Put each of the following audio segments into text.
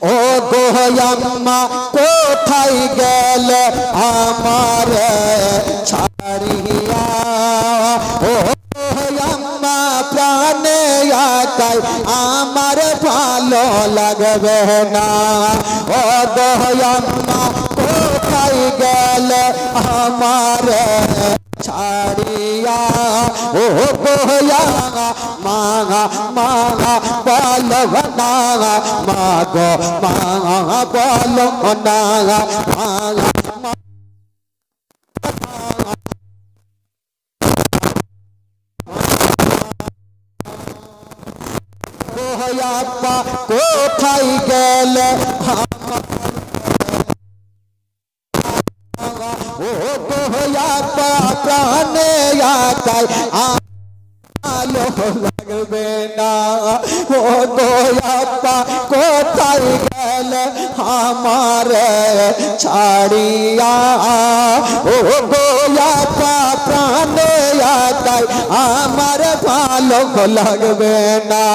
ও গো আম্মা কোথায় গেলে আমার ছাড়িয়া ও আম্মা প্রাণে একাই আমার ভালো লাগবে না ও গো আম্মা কোথায় গেলে আমার ছাড়িয়া ও গোয়া মাঙা মাঙা বলো না মাগো মাঙা বলো না মাঙা গোয়া পা কোথায় গেলে ও গোয়া পা প্রাণে একাই আলো লাগবে না ও গোয়া পা কোথায় গেলে আমার ছাড়িয়া ও গোয়া পা প্রাণে একাই আমার ভালো লাগবে না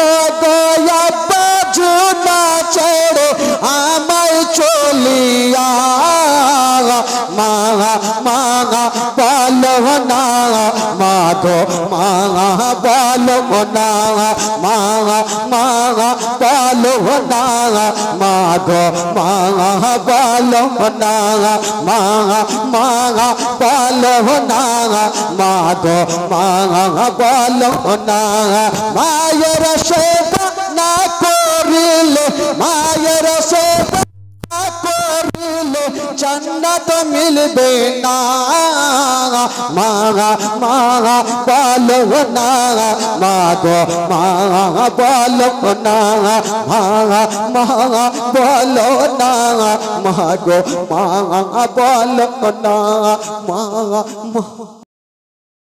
ও গোয়া পা ঝুনা ছেড়ে আমায় চলিয়া মাঙা মাঙা বলো না মাগো মাঙা বলো না মাঙা মাঙা বলো না মাগো মাঙা বলো না মাঙা মাঙা বলো না মাগো মাঙা বলো না মায়ের সেবা না করিলে মায়ের সেবা করিলে জান্নাত মিলবে না মাঙা মাঙা বলো না মাগো মাঙা বলো না মাঙা মাঙা বলো না মাগো মাঙা বলো না মাঙা